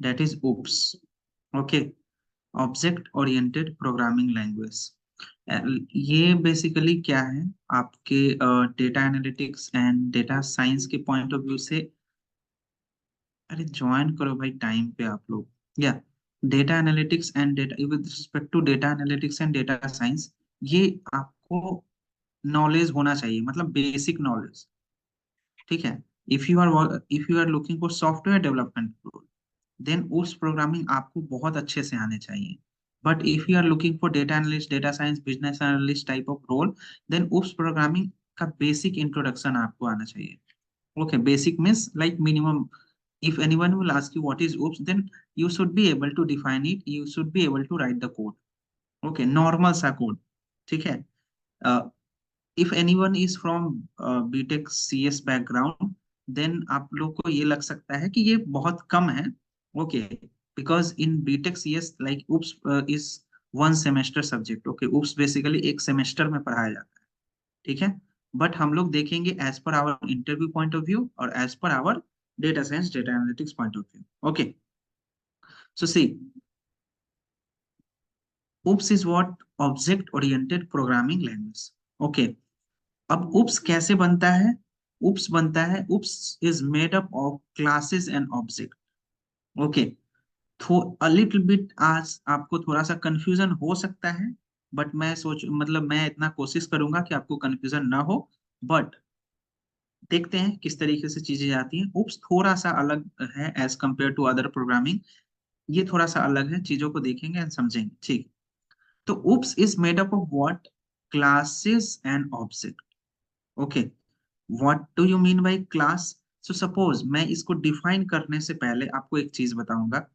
that is OOPS. Okay, object oriented programming language. ये basically क्या है, आपके data analytics and data science के पॉइंट ऑफ व्यू से, अरे ज्वाइन करो भाई टाइम पे आप लोग, या data analytics and data with respect to data analytics and data science, ये आपको नॉलेज होना चाहिए, मतलब बेसिक नॉलेज। ठीक है, if you are looking for software development role, then उस प्रोग्रामिंग आपको बहुत अच्छे से आने चाहिए। But if you are looking for data analyst, data science, business analyst type of role, then उस प्रोग्रामिंग का बेसिक इंट्रोडक्शन आपको आना चाहिए। Okay, basic means like minimum, if anyone will ask you what is oops, then you should be able to define it, you should be able to write the code. Okay, normal सा code। ठीक है, if anyone is from btech cs background, then आप लोग को ये लग सकता है कि ये बहुत कम है। Okay, because in btech cs like oops is one semester subject। okay, oops basically एक सेमेस्टर में पढ़ाया जाता है। ठीक है, बट हम लोग देखेंगे as per our interview point of view और as per our data science data analytics point of view. Okay, so see, oops is what? Object oriented programming language. Okay, अब oops कैसे बनता है? oops बनता है, oops is made up of classes and object। Okay, तो a little bit आज आपको थोड़ा सा कंफ्यूजन हो सकता है, बट मैं सोच मतलब मैं इतना कोशिश करूंगा कि आपको कंफ्यूजन ना हो। बट देखते हैं किस तरीके से चीजें जाती हैं। उप्स थोड़ा सा अलग है as compare to other programming, ये थोड़ा सा अलग है, चीजों को देखेंगे एंड समझेंगे। ठीक, तो oops is made up of what? Classes and object. Okay, what do you mean by class? So suppose मैं इसको डिफाइन करने से पहले आपको एक चीज बताऊंगा।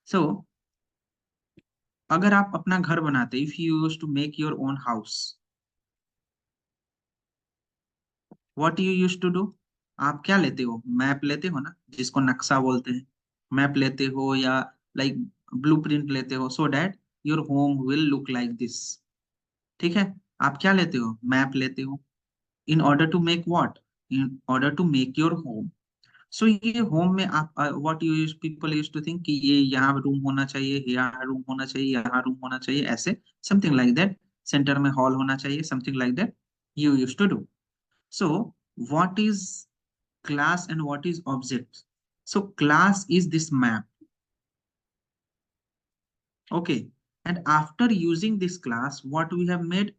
सो अगर आप अपना घर बनाते, if you use to make your own house, what you use to do? आप क्या लेते हो? मैप लेते हो ना, जिसको नक्शा बोलते हैं। मैप लेते हो या लाइक ब्लूप्रिंट लेते हो, so that your home will look like this. ठीक है, आप क्या लेते हो? मैप लेते हो। In order to make what? In order to make your home. So ये होम में आप what you use people use to think कि ये यहाँ रूम होना चाहिए, यहाँ रूम होना चाहिए, यहाँ रूम होना चाहिए, ऐसे समथिंग लाइक दैट। सेंटर में हॉल होना चाहिए, something like that you use to do. So, what is class and what is object? So, class is this map. Okay. And after using this class, what we have made?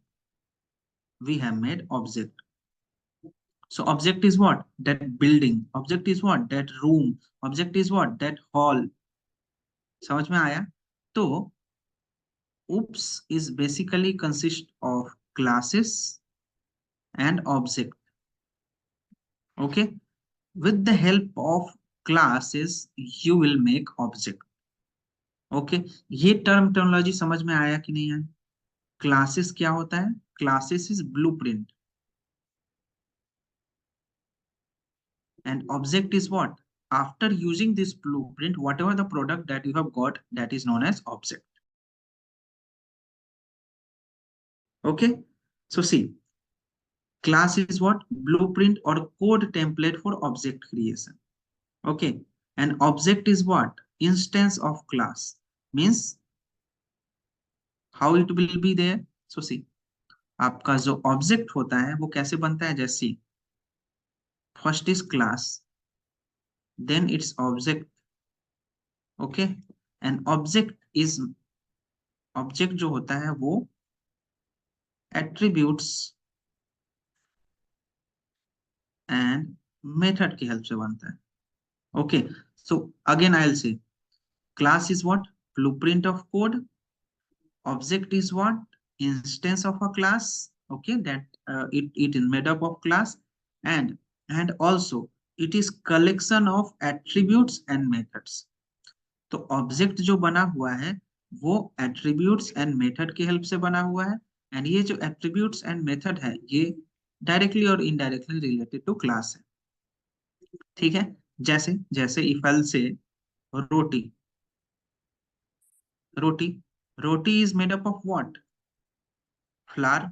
We have made object. So, object is what? That building. Object is what? That room. Object is what? That hall. समझ में आया? तो, oops is basically consist of classes and object. Okay. With the help of classes, you will make object. Okay, ये terminology समझ में आया कि नहीं आया? क्लासेस क्या होता है? Classes is blueprint and object is what? After using this blueprint, whatever the product that you have got, that is known as object। okay, so see, class is what? Blueprint or code template for object creation। okay, and object is what? Instance of class, means how it will be there। so see, आपका जो object होता है वो कैसे बनता है? जैसे first is class, then its object। okay, and object is, object जो होता है वो एट्रीब्यूट्स एंड मेथड की हेल्प से बनता है। Okay, so again I will say, class is what? Blueprint of code. Object is what? Instance of a class. okay, that it is made up of class, and also it is collection of attributes and methods। तो object जो बना हुआ है वो attributes and method की help से बना हुआ है, एंड ये जो एट्रीब्यूट्स एंड मेथड है ये डायरेक्टली और इनडायरेक्टली रिलेटेड टू क्लास है। ठीक है, जैसे जैसे इफल से roti, roti, roti is made up of what? Flour,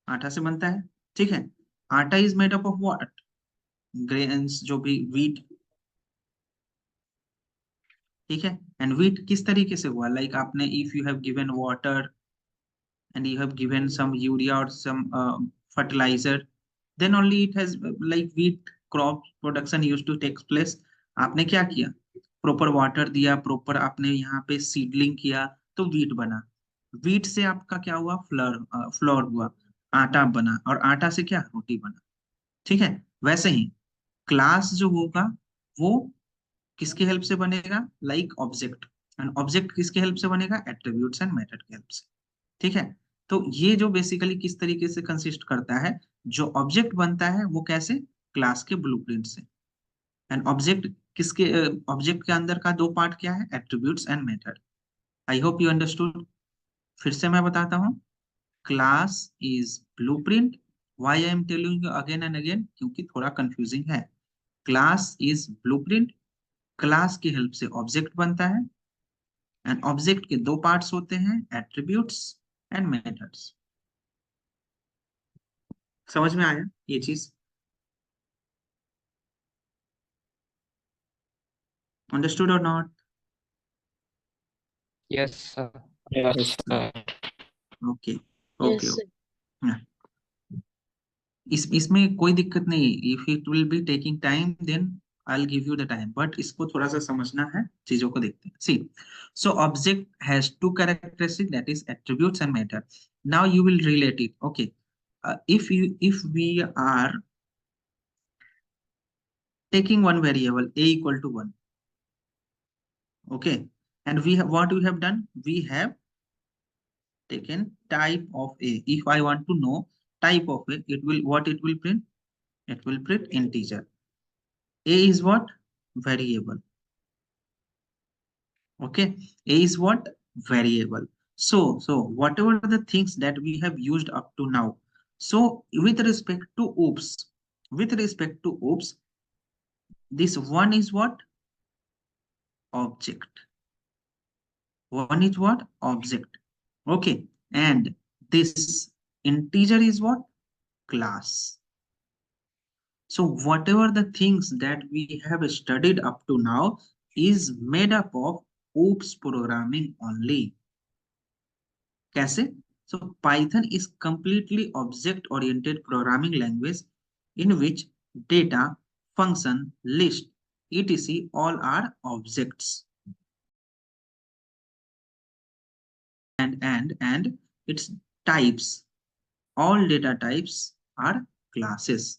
आटा से बनता है। ठीक है, atta is made up of what? Grains, जो भी व्हीट, ठीक है। एंड वीट किस तरीके से हुआ, लाइक आपने if you have given water and you have given some urea or some fertilizer, then only it has like wheat crop production used to take place. आपने क्या किया, प्रॉपर वाटर दिया, proper आपने यहाँ पे सीडलिंग किया, तो वीट बना। वीट से आपका क्या हुआ, फ्लोर फ्लोर हुआ, आटा बना, और आटा से क्या, रोटी बना। ठीक है। वैसे ही क्लास जो होगा वो किसकी हेल्प से बनेगा, लाइक ऑब्जेक्ट। एंड ऑब्जेक्ट किसके हेल्प से बनेगा, एट्रीब्यूट्स एंड मेथड के हेल्प से। ठीक है। तो ये जो बेसिकली किस तरीके से कंसिस्ट करता है, जो ऑब्जेक्ट बनता है वो कैसे, क्लास के ब्लूप्रिंट से। एंड ऑब्जेक्ट किसके, ऑब्जेक्ट के अंदर का दो पार्ट क्या है, attributes and method. I hope you understood. फिर से मैं बताता हूँ, class is blueprint. Why I am telling you again and again, क्योंकि थोड़ा कंफ्यूजिंग है। क्लास इज ब्लूप्रिंट, क्लास की हेल्प से ऑब्जेक्ट बनता है, एंड ऑब्जेक्ट के दो पार्ट्स होते हैं, एट्रीब्यूट्स एंड मेथड्स। समझ में आया ये चीज, अंडरस्टूड और not? Yes, sir. Yes, sir. Okay okay Yes, sir. Okay. इसमें कोई दिक्कत नहीं, if it will be taking time then I will give you the time, but इसको थोड़ा सा समझना है, चीजों को देखते हैं। See, so object has two characteristic, that is attributes and method. Now you will relate it, okay. if we are taking one variable a equal to 1, okay, and we have, what we have done, we have taken type of a. If I want to know type of a, it will, what it will print, it will print integer. A is what, variable. Okay, a is what, variable. So whatever the things that we have used up to now, so with respect to oops, with respect to oops, this one is what, object. One is what, object. Okay, and this integer is what, class. So whatever the things that we have studied up to now is made up of OOPS programming only. कैसे? So Python is completely object-oriented programming language in which data, function, list, etc. all are objects. And its types, all data types are classes.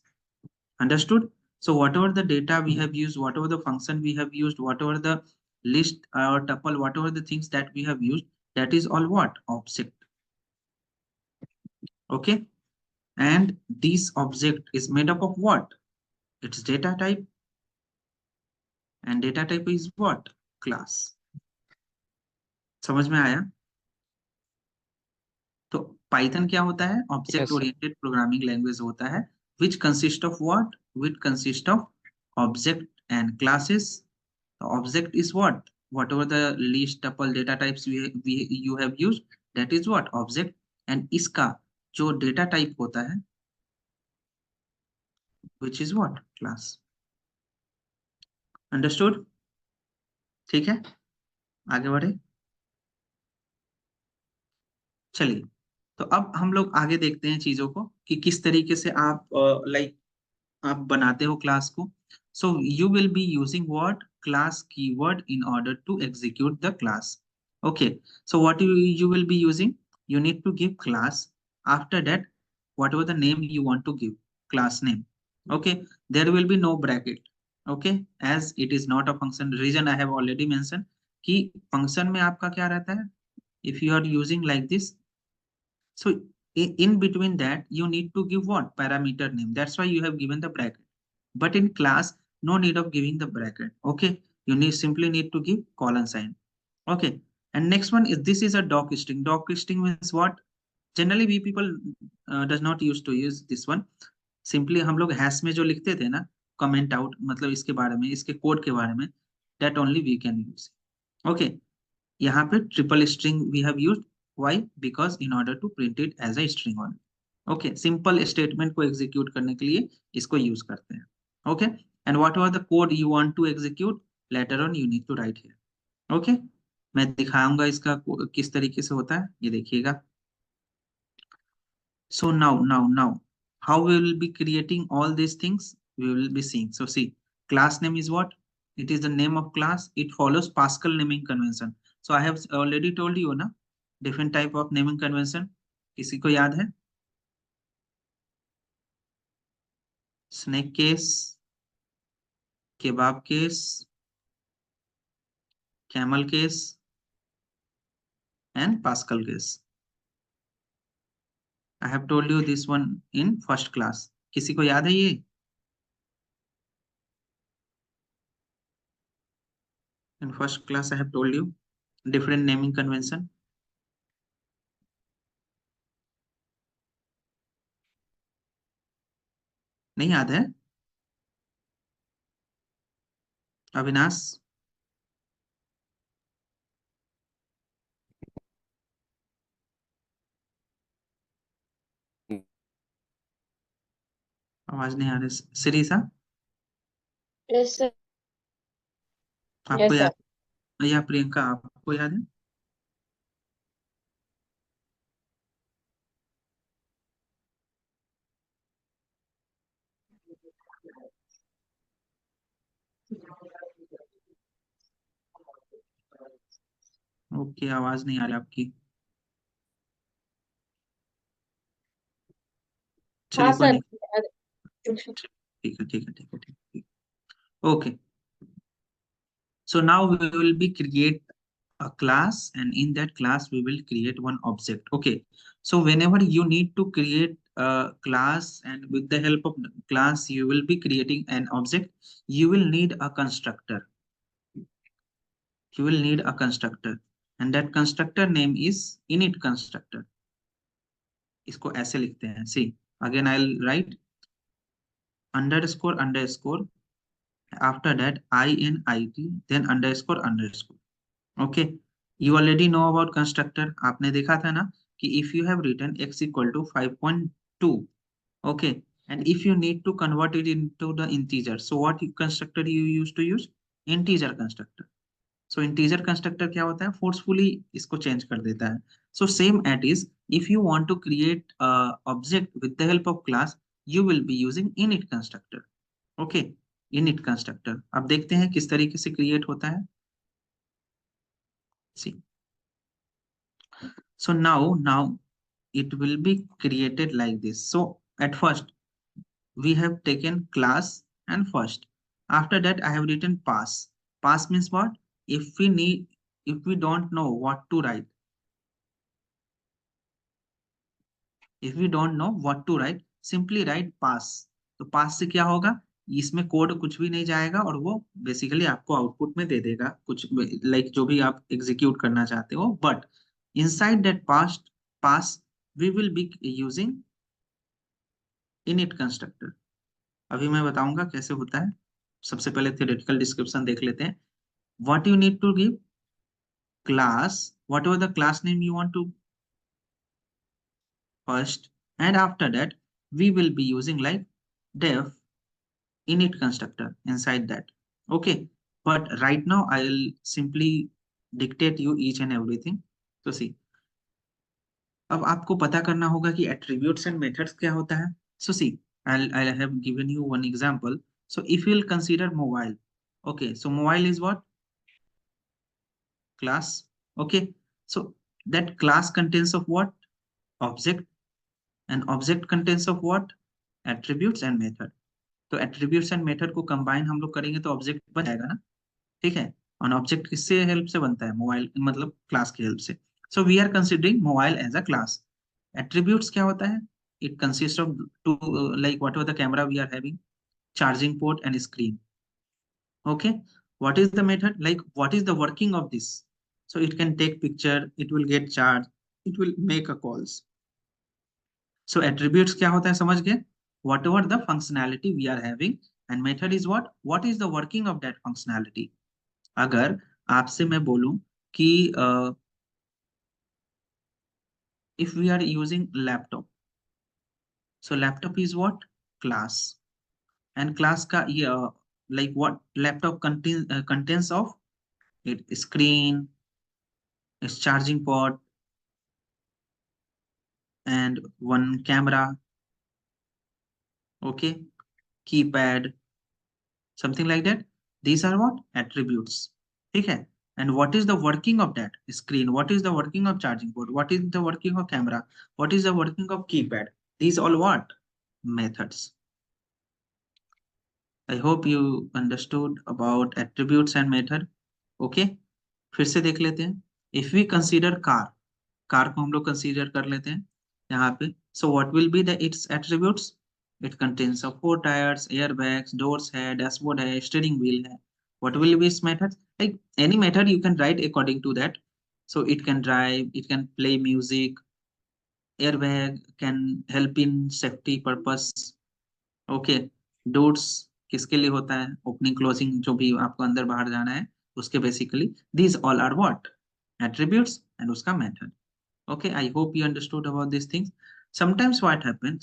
Understood? So whatever the data we have used, whatever the function we have used, whatever the list or tuple, whatever the things that we have used, that is all what, object. Okay, and this object is made up of what, its data type, and data type is what, class. समझ में आया? तो Python क्या होता है, object Yes, sir. Oriented programming language होता है, which consist of what, which consist of object and classes. The object is what, whatever the list tuple data types you have used, that is what, object. And इसका जो data type होता है, which is what, class. Understood? ठीक है, आगे बढ़े। चलिए, तो अब हम लोग आगे देखते हैं चीजों को कि किस तरीके से आप लाइक आप बनाते हो क्लास को। So you will be using what, class keyword in order to execute the class. Okay, so what you will be using, you need to give class, after that whatever the name you want to give, class name. Okay, there will be no bracket. Okay, as it is not a function, reason I have already mentioned कि function में आपका क्या रहता है, if you are using like this, so in between that you need to give what, parameter name, that's why you have given the bracket. But in class, no need of giving the bracket. Okay, you simply need to give colon sign. Okay, and next one is, this is a doc string. Doc string means what, generally we people does not used to use this one. Simply हम लोग hash में जो लिखते थे ना, comment out, मतलब इसके बारे में, इसके कोड के बारे में, that only we can use. Okay, यहाँ पे triple string we have used, why, because in order to print it as a string only. Okay, simple statement को एग्जीक्यूट करने के लिए इसको यूज करते हैं। Okay, and what are the code you want to execute, later on you need to write here. Okay, मैं दिखाऊंगा इसका किस तरीके से होता है, ये देखिएगा. So now, how we will be creating all these things? We will be seeing. So see, class name is what? It is the name of class. It follows Pascal naming convention. So I have already told you ना, different type of naming convention. किसी को याद है? Snake case, kebab case, camel case, and Pascal case. I have told you this one in first class. किसी को याद है ये? In first class I have told you different naming convention. नहीं याद है? अविनाश, आवाज नहीं आ रही. सिरीसा, यस सर. आपको यस याद? सर. या प्रियंका, आपको याद है? ओके, आवाज नहीं आ रही आपकी. हाँ चलिए कोई सर. नहीं. ठीक है, ठीक है, ठीक है, ठीक है. Okay, so now we will be create a class, and in that class we will create one object. Okay, so whenever you need to create a class, and with the help of class you will be creating an object, you will need a constructor. You will need a constructor, and that constructor name is init constructor. इसको ऐसे लिखते हैं. See, again I'll write underscore underscore, after that init, then underscore underscore. Okay, you already know about constructor. आपने देखा था ना कि if you have written x equal to 5.2, okay, and if you need to convert it into the integer, so what constructor you used to use? Integer constructor. So integer constructor क्या होता है? Forcefully इसको change कर देता है. So same at is, if you want to create a object with the help of class, you will be using init constructor. Okay, init constructor. अब देखते हैं किस तरीके से create होता है. See, so now it will be created like this. So at first we have taken class and first. After that I have written pass. Pass means what? If we need, if we don't know what to write, if we don't know what to write, simply write pass. तो pass से क्या होगा? इसमें code कुछ भी नहीं जाएगा और वो बेसिकली आपको आउटपुट में दे देगा कुछ, लाइक जो भी आप एग्जीक्यूट करना चाहते हो. But inside that pass we will be using init constructor. अभी मैं बताऊंगा कैसे होता है. सबसे पहले थियोरेटिकल डिस्क्रिप्शन देख लेते हैं. What you need to give? Class, whatever the class name you want to first, and after that we will be using like def init constructor inside that. Okay, but right now I'll simply dictate you each and everything. So see, अब आपको पता करना होगा कि attributes and methods क्या होता है. So see, I'll have given you one example. So if you'll consider mobile, okay, so mobile is what? Class. Okay, so that class contains of what? Object, and object contains of what? Attributes and method. तो attributes and method को combine हम लोग करेंगे तो object बन जाएगा ना. ठीक है, और ऑब्जेक्ट किससे हेल्प से बनता है? मोबाइल, मतलब क्लास की हेल्प से. So we are considering mobile as a class. Attributes क्या होता है? It consist of two, like whatever the camera we are having, charging port and screen. Okay, what is the method? Like what is the working of this? So it can take picture, it will get charged, it will make a calls. So attributes क्या होता है समझ गए? Whatever the functionality we are having, and method is what? What is the working of that functionality? अगर आपसे मैं बोलूं कि if we are using laptop, so laptop is what? Class. And class का ये like what? Laptop contains of its screen, its charging port, and one camera. Okay, keypad, something like that. These are what attributes. ठीक है? And what is the working of that screen? What is the working of charging port? What is the working of camera? What is the working of keypad? These all what methods. I hope you understood about attributes and method. Okay, फिर से देख लेते हैं. If we consider car, car को हम लोग consider कर लेते हैं यहाँ पे. So what will be the its attributes? It contains of 4 tires, airbags, doors है, dashboard है, steering wheel है. What will be its methods? Like any method you can write according to that. So it can drive, it can play music, airbag can help in safety purpose. Okay, doors किसके लिए होता है? Opening closing, जो भी आपको अंदर बाहर जाना है उसके basically. These all are what attributes and उसका method. Okay, I hope you understood about these things. Sometimes what happen,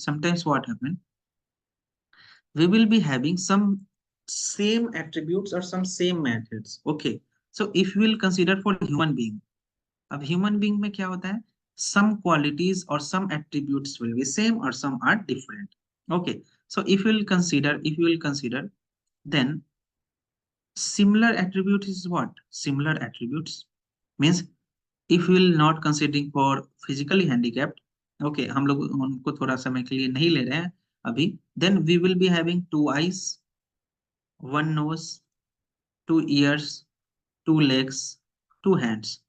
we will be having some same attributes or some same methods. Okay, so if we will consider for human being, अब human being में क्या होता है? Some qualities or some attributes will be same or some are different. Okay, so if you will consider, then similar attributes is what? Similar attributes means if we will not considering for physically handicapped, okay, हम लोग उनको थोड़ा समय के लिए नहीं ले रहे हैं अभी, then we will be having 2 eyes, 1 nose, 2 ears, 2 legs, 2 hands.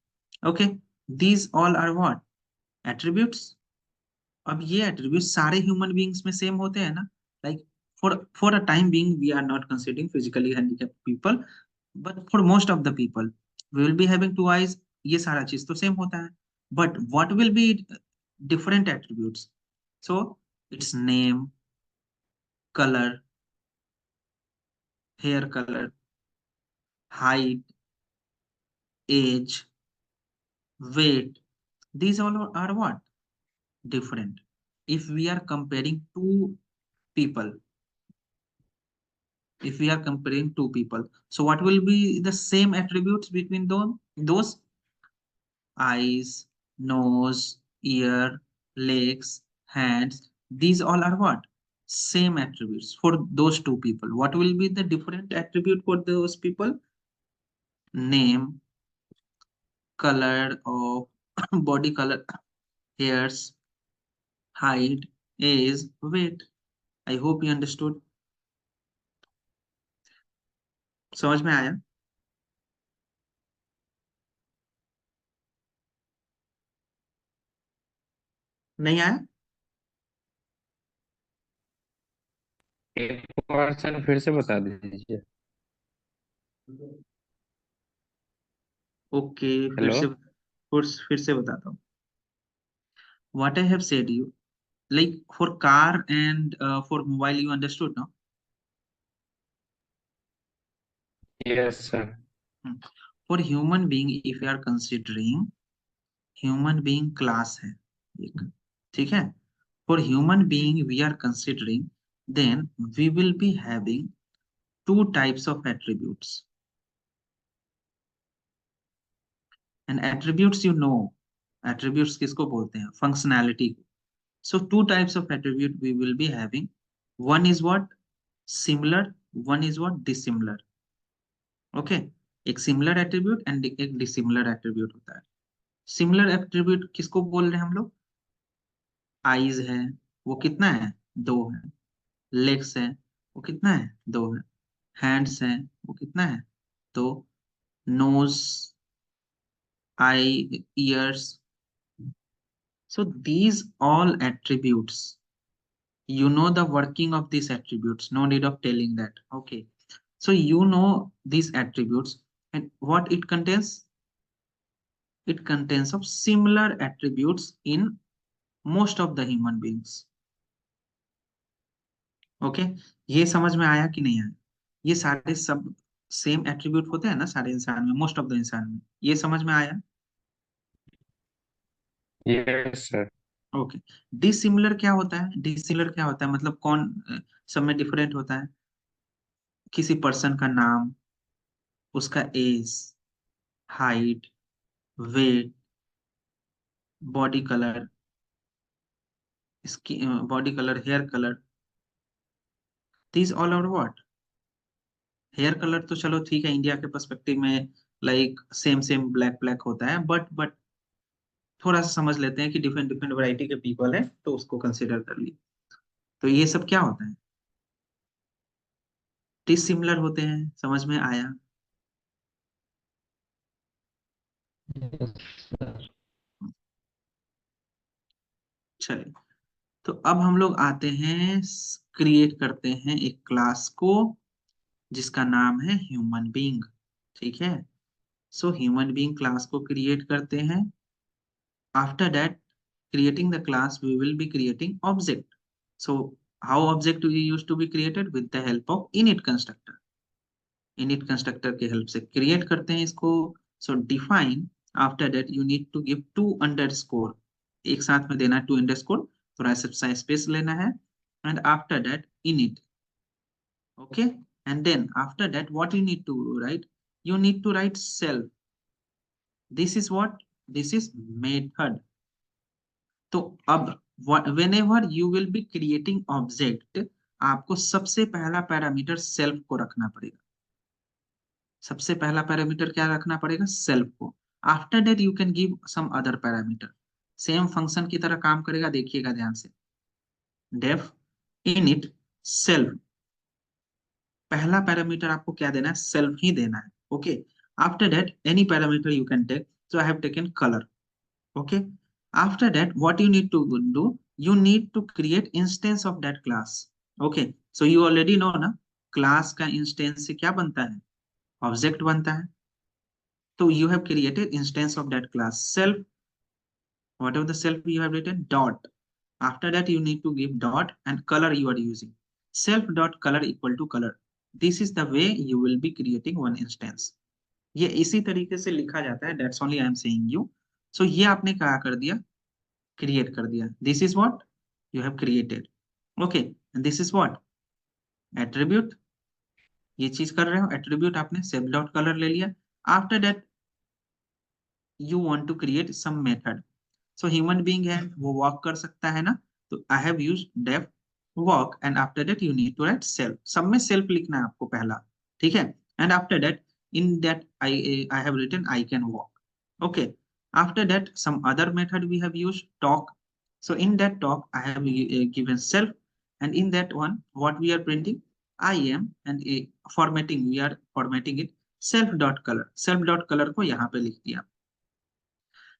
Okay, these all are what attributes. अब ये attributes सारे human beings में same होते हैं ना? Like for a time being we are not considering physically handicapped people, but for most of the people we will be having 2 eyes. ये सारा चीज तो सेम होता है, but what will be different attributes? So its name, color, hair color, height, age, weight. These all are what different. If we are comparing two people, if we are comparing two people, so what will be the same attributes between those eyes, nose, ear, legs, hands? These all are what? Same attributes for those two people. What will be the different attribute for those people? Name, color of body color, hairs, height, age, weight. I hope you understood. समझ में आया? नहीं आया? एक question फिर से बता दीजिए. Okay, hello. फिर से बताता हूँ. What I have said you, like for car and for mobile, you understood now? Yes sir. For human being, if you are considering, human being class है एक, ठीक है? For human being we are considering, then we will be having two types of attributes. And attributes, you know, attributes किसको बोलते हैं? Functionality. So two types of attribute we will be having. One is what? Similar. One is what? Dissimilar. Okay, एक similar attribute and एक dissimilar attribute होता है. Similar attribute किसको बोल रहे हैं हम लोग? Eyes है, वो कितना है? 2 है. Legs है, वो कितना है? 2 है. Hands है, वो कितना है? 2. Nose, eye, ears. So these all attributes, you know the working of these attributes, no need of telling that. Okay, so you know these attributes, and what it contains? It contains of similar attributes in most of the human beings. Okay, ये समझ में आया कि नहीं आया? ये सारे सब सेम एट्रीब्यूट होते हैं ना सारे इंसान में, मोस्ट ऑफ द इंसान में. ये समझ में आया? Yes sir. ओके. डिसिमिलर क्या होता है? डिसिमिलर क्या होता है मतलब कौन सब में डिफरेंट होता है? किसी पर्सन का नाम, उसका as, height, weight, body color, skin, body color, hair color. These all are what? Hair colour तो चलो ठीक है, इंडिया के पर्सपेक्टिव में like same same black black होता है, बट थोड़ा सा समझ लेते हैं कि डिफरेंट डिफरेंट वैरायटी के पीपल है, तो उसको कंसिडर कर लिए। तो ये सब क्या होता है? डिसिमिलर होते हैं, समझ में आया? yes, sir. चलिए, तो अब हम लोग आते हैं, क्रिएट करते हैं एक क्लास को जिसका नाम है ह्यूमन बीइंग। ठीक है, सो ह्यूमन बीइंग क्लास को क्रिएट करते हैं। After that, creating the class, we will be creating object. So how object we used to be created? With the help of init constructor. Init constructor के help से create करते हैं इसको. So define, after that you need to give 2 underscore, एक साथ में देना 2 underscore, थोड़ा सा space लेना है, and after that init. Okay, and then after that what you need to write? You need to write self. This is what? This is method. तो अब whenever you will be creating object, आपको सबसे पहला parameter self को रखना पड़ेगा। सबसे पहला पैरामीटर क्या रखना पड़ेगा? सेल्फ को। After that you can give some other parameter, same function की तरह काम करेगा, देखिएगा ध्यान से। डेफ इनिट सेल्फ, पहला पैरामीटर आपको क्या देना है? सेल्फ ही देना है। Okay, after that any parameter you can take, so I have taken colour. Okay, after that what you need to do? You need to create instance of that class. Okay, so you already know ना, class का instance से क्या बनता है? Object बनता है। तो you have created instance of that class self, whatever the self you have written, dot. After that you need to give dot and color you are using, self dot color equal to color. This is the way you will be creating one instance. ये इसी तरीके से लिखा जाता है, that's only I am saying you. So ये आपने क्या कर दिया? क्रिएट कर दिया। This is what you have created. Okay, this is what? Attribute. ये चीज कर रहे हो, एट्रीब्यूट आपने सेव डॉट कलर ले लिया। After that you want to create some method. So human being है, वो वॉक कर सकता है ना, तो I have used def walk, and after that you need to write self. सब में सेल्फ लिखना है आपको पहला, ठीक है। And after that in that I have written I can walk. Okay, after that some other method we have used talk. So in that talk I have given self, and in that one what we are printing? I am, and a formatting, we are formatting it self dot color. Self dot color को यहाँ पे लिख दिया।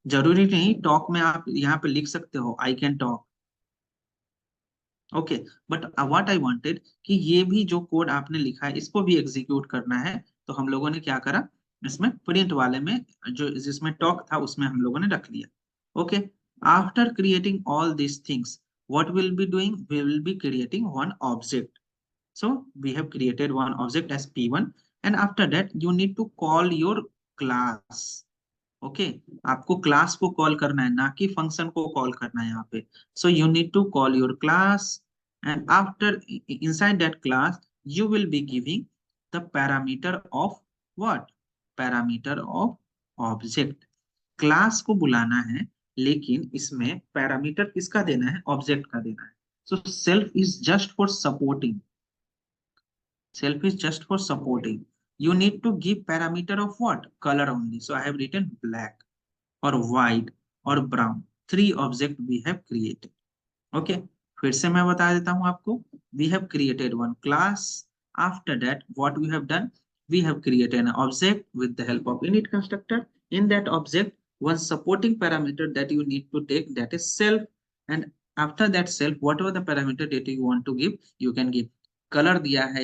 जरूरी नहीं talk में आप यहाँ पे लिख सकते हो I can talk. Okay, but what I wanted कि ये भी जो कोड आपने लिखा है इसको भी एग्जीक्यूट करना है, तो हम लोगों ने क्या करा? इसमें प्रिंट वाले में जो जिसमें टॉक था उसमें हम लोगों ने रख लिया। Okay, after creating all these things what will be doing? We will be creating one object. So we have created one object as p1, and after that you need to call your class. Okay, आपको class को call करना है, ना कि function को call करना है यहाँ पे। So you need to call your class, and after inside that class you will be giving the parameter of what? Parameter of object. Class को बुलाना है, लेकिन इसमें पैरामीटर किसका देना है? ऑब्जेक्ट का देना है। So self is just for supporting, self is just for supporting. You need to give parameter of what? Color only. So I have written black or white or brown. 3 object we have created. Okay, फिर से मैं बता देता हूं आपको। We have created one class. After that what we have done? We have created an object with the help of init constructor. In that object one supporting parameter that you need to take, that is self, and after that self whatever the parameter that you want to give you can give। color दिया है